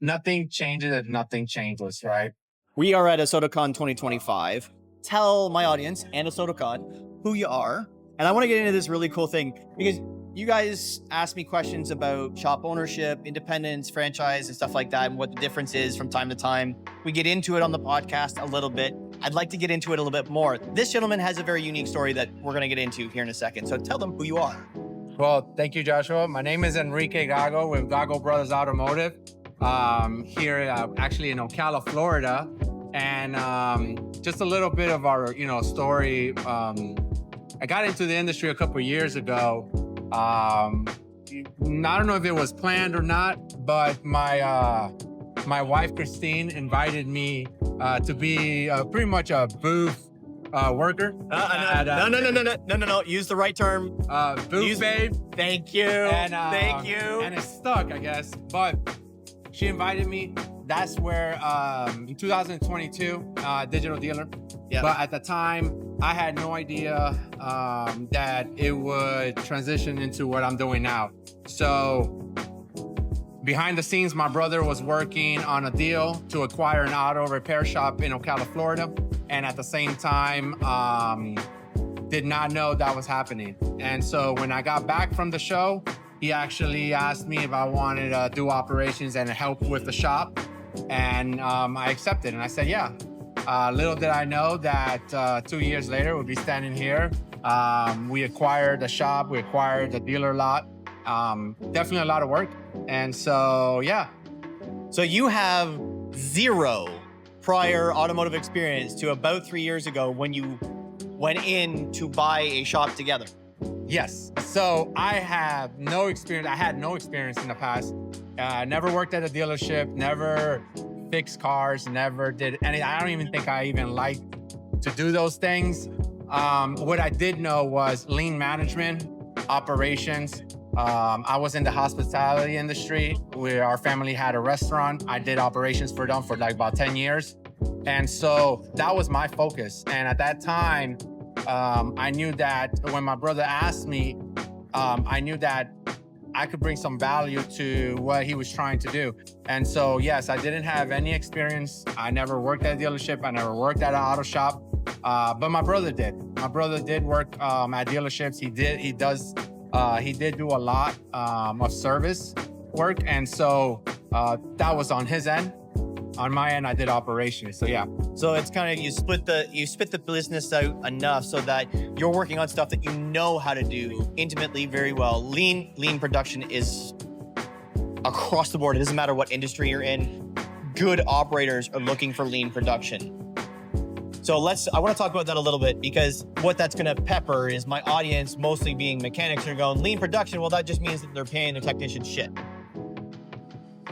nothing changes if nothing changes, right? We are at ASOTUCON 2025. Tell my audience and ASOTUCON who you are. And I want to get into this really cool thing because you guys ask me questions about shop ownership, independence, franchise, and stuff like that, and what the difference is from time to time. We get into it on the podcast a little bit. I'd like to get into it a little bit more. This gentleman has a very unique story that we're going to get into here in a second. So tell them who you are. Well, thank you, Joshua. My name is Enrique Gago with Gago Brothers Automotive here actually in Ocala, Florida. And just a little bit of our, story. I got into the industry a couple of years ago. I don't know if it was planned or not, but my wife, Christine, invited me to be pretty much a booth worker. No. Use the right term. Booth babe. Thank you. Thank you. And it stuck, I guess. But she invited me. That's where, in 2022, digital dealer. Yeah. But at the time, I had no idea that it would transition into what I'm doing now. So behind the scenes, my brother was working on a deal to acquire an auto repair shop in Ocala, Florida. And at the same time, did not know that was happening. And so when I got back from the show, he actually asked me if I wanted to do operations and help with the shop. And I accepted, and I said, yeah. Little did I know that 2 years later, we'll be standing here. We acquired the shop, we acquired the dealer lot. Definitely a lot of work. And so, yeah. So you have zero prior automotive experience to about 3 years ago when you went in to buy a shop together. Yes. So I have no experience. I had no experience in the past. Never worked at a dealership, never fixed cars, never did any. I don't even think I even liked to do those things. What I did know was lean management, operations. I was in the hospitality industry where our family had a restaurant. I did operations for them for like about 10 years. And so that was my focus. And at that time, I knew that when my brother asked me, I knew that I could bring some value to what he was trying to do. And so, yes, I didn't have any experience. I never worked at a dealership. I never worked at an auto shop. But my brother did. My brother did work at dealerships. He did do a lot of service work. And so that was on his end. On my end, I did operations. So yeah. So it's kind of you split the business out enough so that you're working on stuff that you know how to do intimately very well. Lean production is across the board. It doesn't matter what industry you're in. Good operators are looking for lean production. So I want to talk about that a little bit because what that's going to pepper is my audience, mostly being mechanics, are going lean production. Well, that just means that they're paying their technicians shit.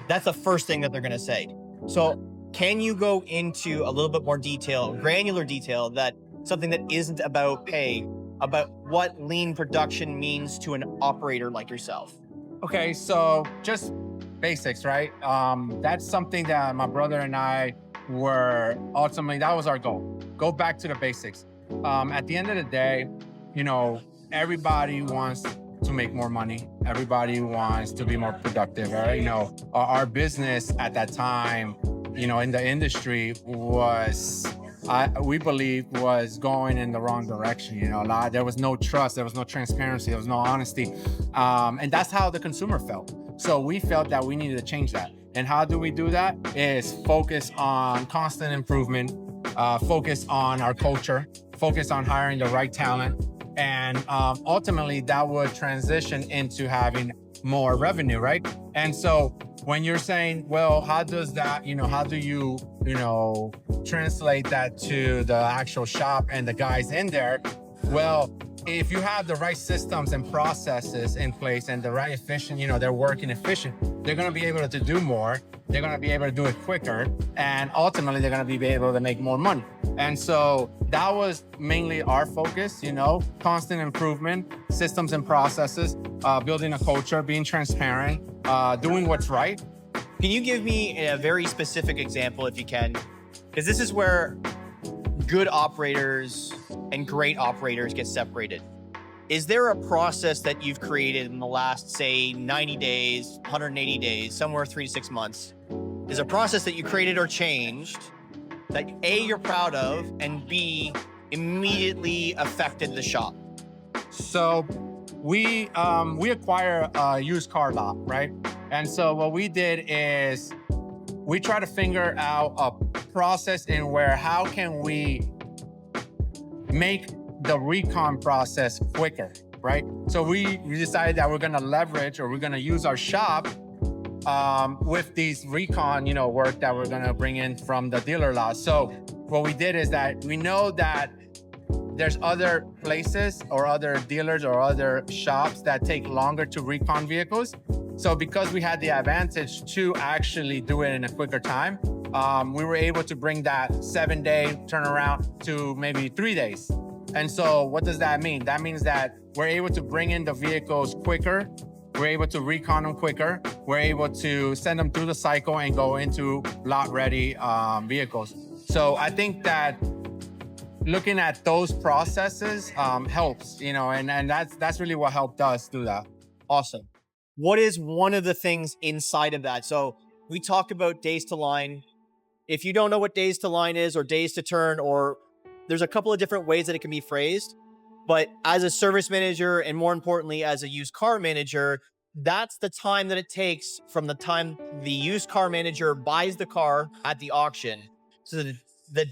That's the first thing that they're going to say. So can you go into a little bit more detail, granular detail, that something that isn't about pay, about what lean production means to an operator like yourself? Okay, so just basics, right? That's something that my brother and I were ultimately, that was our goal. Go back to the basics. At the end of the day, everybody wants to make more money. Everybody wants to be more productive, right? Our business at that time, in the industry we believe was going in the wrong direction. There was no trust, there was no transparency, there was no honesty. And that's how the consumer felt. So we felt that we needed to change that. And how do we do that? Is focus on constant improvement, focus on our culture, focus on hiring the right talent. And ultimately, that would transition into having more revenue, right? And so when you're saying, well, how does that, how do you, translate that to the actual shop and the guys in there? Well, if you have the right systems and processes in place and the right efficient, they're working efficient, they're going to be able to do more. They're going to be able to do it quicker. And ultimately, they're going to be able to make more money. And so that was mainly our focus, constant improvement, systems and processes, building a culture, being transparent, doing what's right. Can you give me a very specific example if you can? Because this is where good operators and great operators get separated. Is there a process that you've created in the last, say, 90 days, 180 days, somewhere 3 to 6 months, is a process that you created or changed that A, you're proud of, and B, immediately affected the shop? So we acquire a used car lot, right? And so what we did is we try to figure out a process in where how can we make the recon process quicker, right? So we decided that we're gonna leverage or we're gonna use our shop with these recon, work that we're gonna bring in from the dealer lot. So what we did is that we know that there's other places or other dealers or other shops that take longer to recon vehicles. So because we had the advantage to actually do it in a quicker time, we were able to bring that 7-day turnaround to maybe 3 days. And so what does that mean? That means that we're able to bring in the vehicles quicker. We're able to recon them quicker. We're able to send them through the cycle and go into lot ready vehicles. So I think that looking at those processes helps, and that's really what helped us do that. Awesome. What is one of the things inside of that? So we talked about days to line. If you don't know what days to line is or days to turn, or there's a couple of different ways that it can be phrased, but as a service manager and more importantly, as a used car manager, that's the time that it takes from the time the used car manager buys the car at the auction to the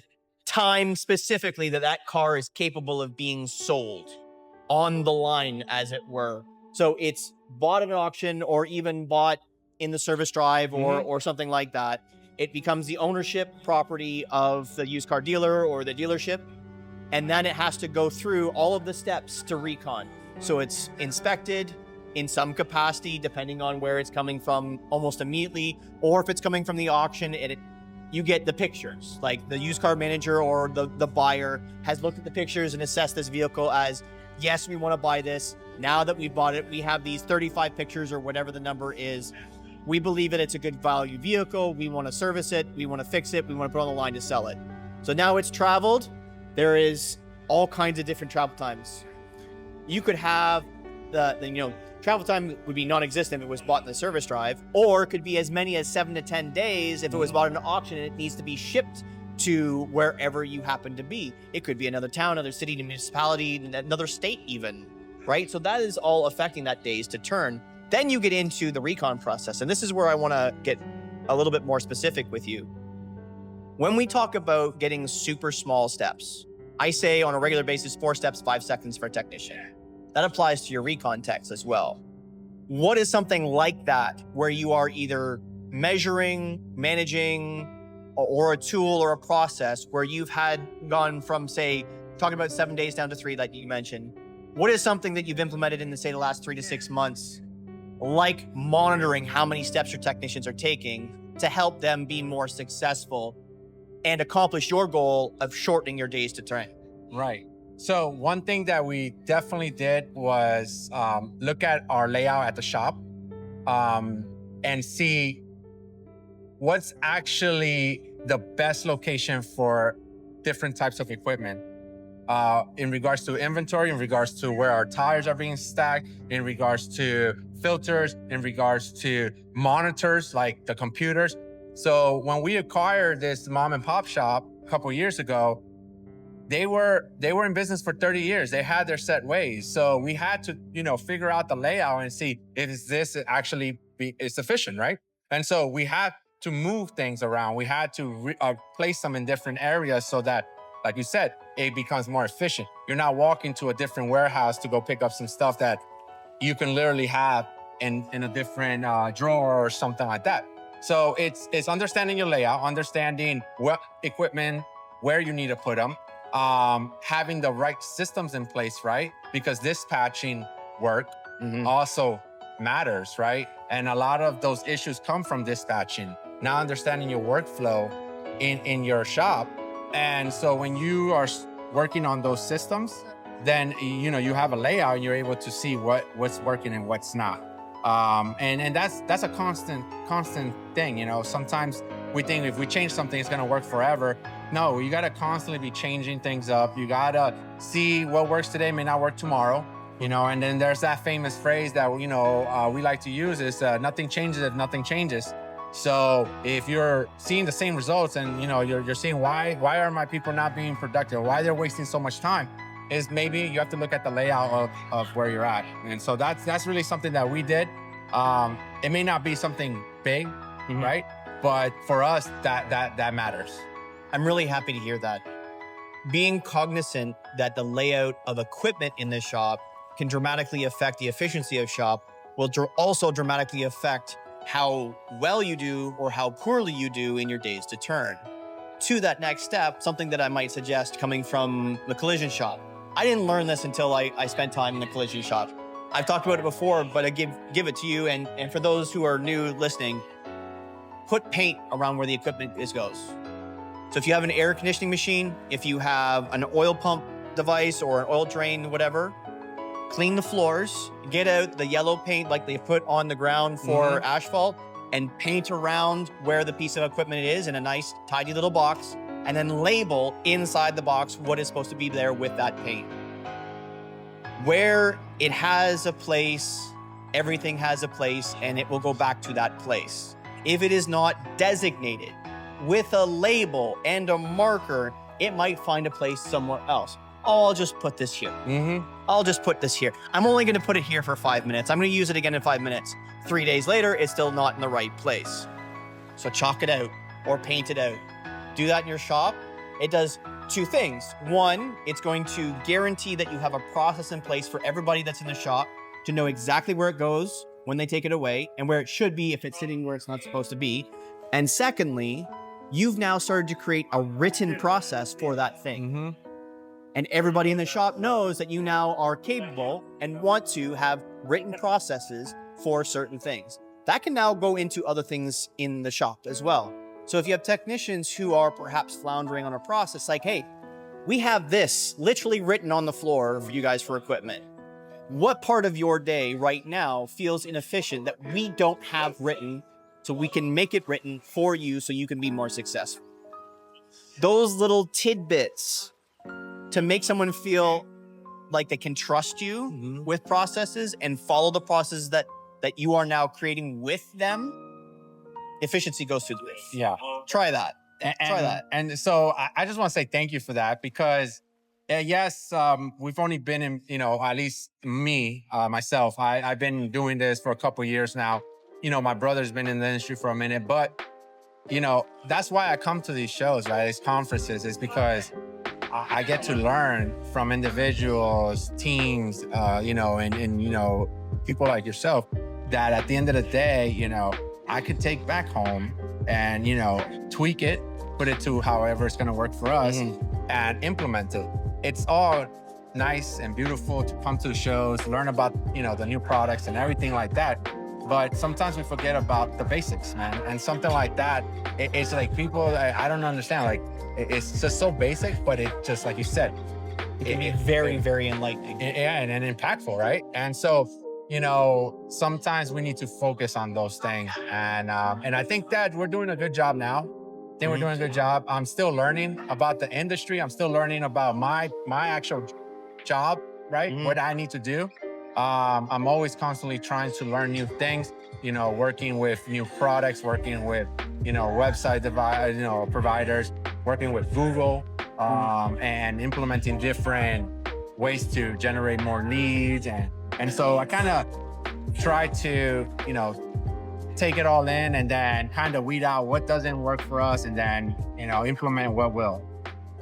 time specifically that car is capable of being sold on the line, as it were. So it's bought at an auction or even bought in the service drive or something like that. It becomes the ownership property of the used car dealer or the dealership. And then it has to go through all of the steps to recon. So it's inspected in some capacity, depending on where it's coming from almost immediately, or if it's coming from the auction, you get the pictures. Like the used car manager or the buyer has looked at the pictures and assessed this vehicle as, yes, we want to buy this. Now that we bought it, we have these 35 pictures or whatever the number is. We believe that it's a good value vehicle. We want to service it. We want to fix it. We want to put it on the line to sell it. So now it's traveled. There is all kinds of different travel times. You could have the travel time would be non-existent if it was bought in the service drive, or it could be as many as 7 to 10 days if it was bought in an auction and it needs to be shipped to wherever you happen to be. It could be another town, another city, municipality, another state even, right? So that is all affecting that days to turn. Then you get into the recon process. And this is where I want to get a little bit more specific with you. When we talk about getting super small steps, I say on a regular basis, 4 steps, 5 seconds for a technician. That applies to your recon techs as well. What is something like that where you are either measuring, managing, or a tool or a process where you've gone from, say, talking about 7 days down to 3, like you mentioned? What is something that you've implemented in, say, the last 3 to 6 months, like monitoring how many steps your technicians are taking to help them be more successful and accomplish your goal of shortening your days to turn? Right. So one thing that we definitely did was look at our layout at the shop and see what's actually the best location for different types of equipment in regards to inventory, in regards to where our tires are being stacked, in regards to filters, in regards to monitors like the computers. So when we acquired this mom and pop shop a couple years ago, they were in business for 30 years. They had their set ways. So we had to, figure out the layout and see if this actually is sufficient, right? And so we had to move things around. We had to place them in different areas so that, like you said, it becomes more efficient. You're not walking to a different warehouse to go pick up some stuff that you can literally have in a different drawer or something like that. So it's understanding your layout, understanding what equipment, where you need to put them, having the right systems in place, right? Because dispatching work also matters, right? And a lot of those issues come from dispatching. Now understanding your workflow in your shop. And so when you are working on those systems, then you have a layout and you're able to see what's working and what's not. And that's a constant thing. Sometimes we think if we change something, it's gonna work forever. No, you gotta constantly be changing things up. You gotta see what works today may not work tomorrow. And then there's that famous phrase that we like to use is nothing changes if nothing changes. So if you're seeing the same results and you're seeing why are my people not being productive, why they're wasting so much time, is maybe you have to look at the layout of where you're at. And so that's really something that we did. It may not be something big, right? But for us, that matters. I'm really happy to hear that. Being cognizant that the layout of equipment in the shop can dramatically affect the efficiency of shop will also dramatically affect how well you do or how poorly you do in your days to turn. To that next step, something that I might suggest coming from the collision shop. I didn't learn this until I spent time in the collision shop. I've talked about it before, but I give it to you. And for those who are new listening, put paint around where the equipment goes. So if you have an air conditioning machine, if you have an oil pump device or an oil drain, whatever, clean the floors, get out the yellow paint like they put on the ground for asphalt, and paint around where the piece of equipment is in a nice, tidy little box, and then label inside the box what is supposed to be there with that paint. Where it has a place, everything has a place, and it will go back to that place. If it is not designated with a label and a marker, it might find a place somewhere else. Oh, I'll just put this here. I'll just put this here. I'm only gonna put it here for 5 minutes. I'm gonna use it again in 5 minutes. 3 days later, it's still not in the right place. So chalk it out or paint it out. Do that in your shop. It does two things. One, it's going to guarantee that you have a process in place for everybody that's in the shop to know exactly where it goes when they take it away and where it should be if it's sitting where it's not supposed to be. And secondly, you've now started to create a written process for that thing. And everybody in the shop knows that you now are capable and want to have written processes for certain things. That can now go into other things in the shop as well. So if you have technicians who are perhaps floundering on a process, like, hey, we have this literally written on the floor for you guys for equipment. What part of your day right now feels inefficient that we don't have written so we can make it written for you so you can be more successful? Those little tidbits to make someone feel like they can trust you with processes and follow the processes that you are now creating with them, efficiency goes through the roof. Yeah. Try that. Try that. And so I just want to say thank you for that, because yes, we've only been in, at least me, myself, I've been doing this for a couple of years now. My brother's been in the industry for a minute, but, that's why I come to these shows, right? These conferences, is because I get to learn from individuals, teams, and people like yourself, that at the end of the day, I could take back home and, tweak it, put it to however it's going to work for us and implement it. It's all nice and beautiful to come to shows, learn about, the new products and everything like that. But sometimes we forget about the basics, man. And something like that, it's like people, I don't understand, like, it's just so basic, but it just, like you said, it can be very, very enlightening. Yeah, and impactful, right? And so, sometimes we need to focus on those things. And I think that we're doing a good job now. I think we're doing a good job. I'm still learning about the industry. I'm still learning about my actual job, right? What I need to do. I'm always constantly trying to learn new things, working with new products, working with, website providers, working with Google, and implementing different ways to generate more leads. And so I kind of try to, take it all in and then kind of weed out what doesn't work for us and then, implement what will.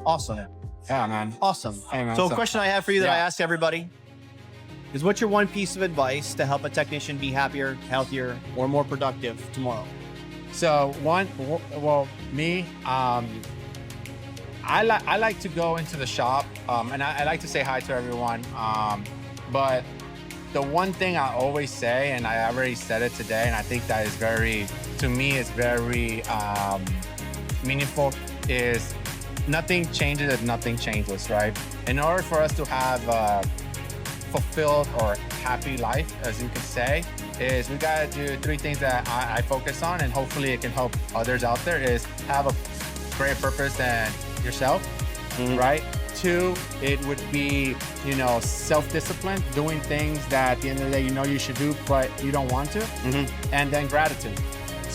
Awesome. Yeah, man. Awesome. Hey, man, so a question I have for you that I yeah. ask everybody is, what's your one piece of advice to help a technician be happier, healthier, or more productive tomorrow? So me, I like to go into the shop, and I like to say hi to everyone. But the one thing I always say, and I already said it today, and I think that is to me, it's very meaningful, is nothing changes if nothing changes, right? In order for us to have a fulfilled or happy life, as you could say, is we gotta do three things that I focus on, and hopefully it can help others out there, is have a greater purpose than yourself, right? 2, it would be, self-discipline, doing things that at the end of the day, you should do, but you don't want to. And then gratitude.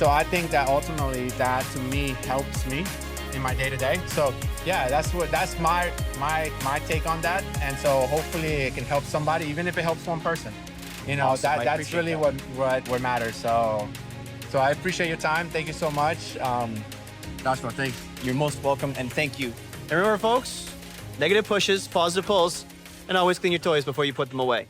So I think that ultimately that to me helps me in my day-to-day. So yeah, that's my take on that. And so hopefully it can help somebody, even if it helps one person. You know, Awesome. that's really what matters. So I appreciate your time. Thank you so much. Joshua, thanks. You're most welcome, and thank you. And remember, folks, negative pushes, positive pulls, and always clean your toys before you put them away.